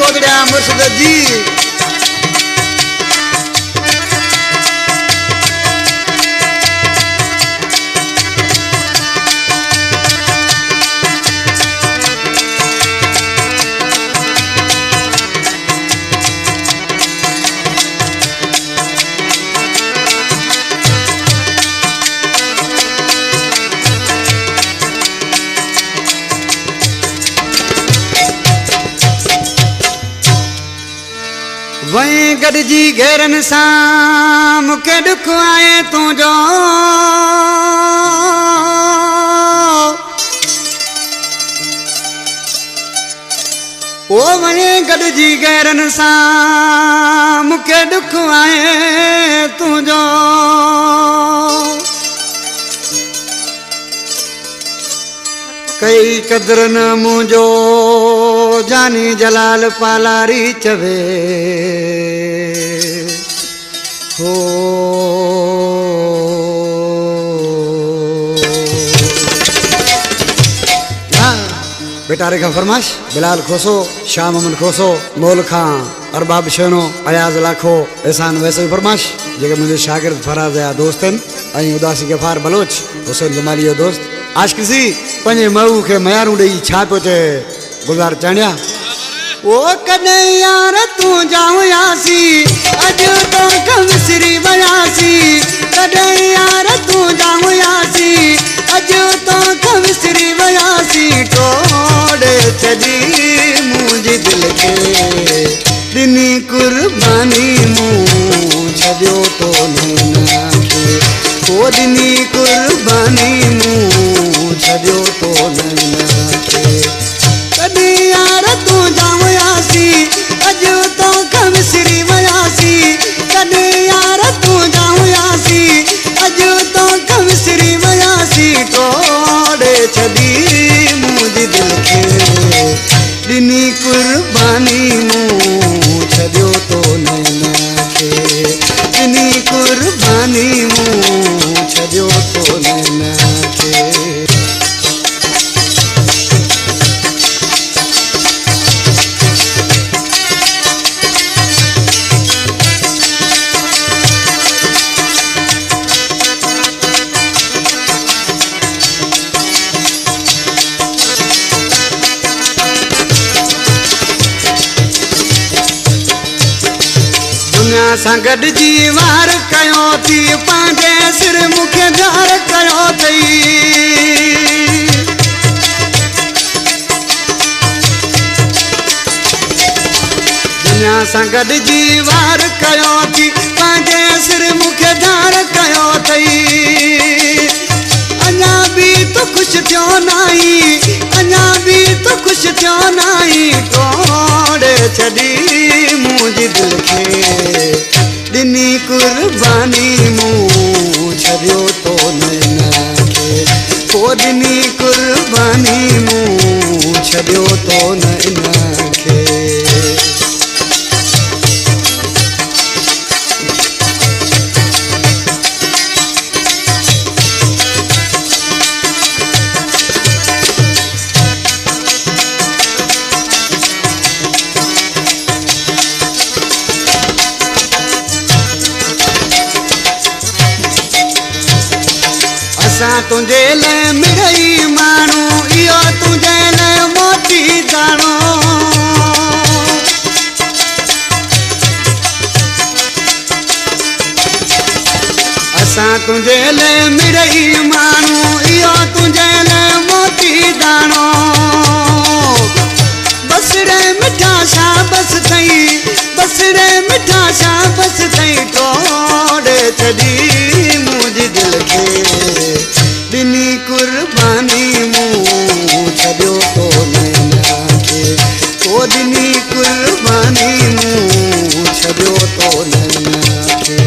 गोदड़ा मुर्शिद जी वहीं गॾिजी घेरनि सां मूंखे ॾुख आहे तुंहिंजो ओ वहीं गॾिजी घेरनि सां मूंखे ॾुख आहे तुंहिंजो कई कदर न मुंहिंजो जानी जलाल पालारी चवे हो बेटा रेखा फरमाश बिलाल खोसो शाह मोहम्मद खोसो मोल खां अरबाब शेनो अयाज लाखो एहसान वैसे फरमाश जेके मुंहिंजे शागिर्द फराज़ या दोस्त आहिनि ऐं उदासी गफ़ार बलोच हुसैन जमाली जो दोस्त आशिक़ी पंहिंजे महू खे मयारूं ॾेई छा पियो चए गुज़ार चांडिया ओ कॾहिं यार तूं जावयासी अॼु तोखे विसरी वियासी कॾहिं यार तूं जावयासी अॼु तोखे विसरी वियासी टोड़े छॾी मुंहिंजी दिलि खे ॾिनी कुर्बानी मूं छॾियो तो नैना खे ओ ॾिनी कुर्बानी मूं छॾियो तो नैना खे कॾहिं यार तूं जावयासी अॼु तोखे विसरी वियासी कॾहिं यार तूं जावयासी अॼु तोखे विसरी वियासी टोड़े छॾी मुंहिंजी दिलि खे ॾिनी कुर्बानी मूं छॾियो तो नैना खे ॾिनी कुर्बानी मूं छॾियो तो नैना खे सां गॾिजी वार कयो थी पंहिंजे सिर मूंखे धार कयो अथई दुनिया सां गॾिजी वार कयो थी पंहिंजे सिर मूंखे धार कयो अथई अञा बि तूं ख़ुशि थियो नाहीं अञा बि तूं ख़ुशि थियो नाहीं टोड़े छॾी मुंहिंजी दिलि खे ॾिनी कुर्बानी मूं छॾियो तो नैना खे ओ ॾिनी कुर्बानी मूं छॾियो तो नैना खे असां तुंहिंजे लाइ मिड़ई माण्हू इहो तुंहिंजे लाइ मोती दाणो असां तुंहिंजे लाइ मिड़ई माण्हू इहो तुंहिंजे लाइ मोती दाणो बस रे मिठा छा बस अथई बस रे मिठा छा बस अथई टोड़े छॾी मुंहिंजी दिलि खे ॾिनी कुर्बानी मूं छॾियो तो नैना खे ओ ॾिनी कुर्बानी मूं छॾियो तो नैना खे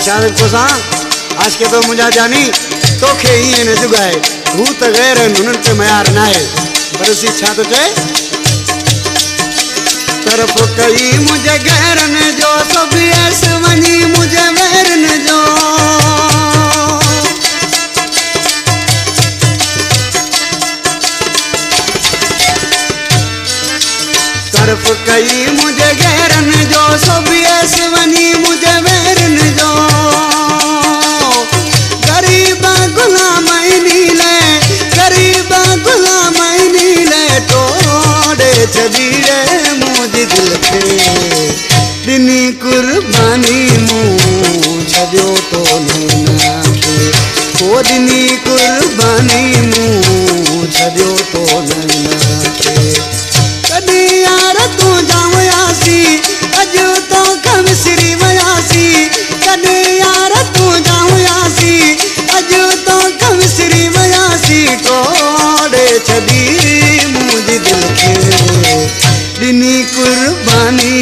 शाहिद को सां आज के तो मुझा जानी तोखे ही न जुगाए तू तो गैर नुन ते मयार नाए पर सी छा तो चाहे तरफ कई मुझे गैर न जो सब ऐसे वनी मुझे वैर न जो तरफ कई मुझे गैर न जो सब ऐसे वनी मुझे वैर न जो गरीबा गुलाम नीले गरीबा गुलाम नीले तोड़े छबीरे मुझे दिल के दिनी कुर्बानी मुँह छजो तो नैना के ओ दिनी कुर्बानी मुँह छजो तो नैना के कदी यार तू जावयासी अजो तो कम श्री वयासी कदी यार तू जावयासी अजो तो कम श्री वयासी तोड़े छदी मुझे दिल के दिनी कुर्बानी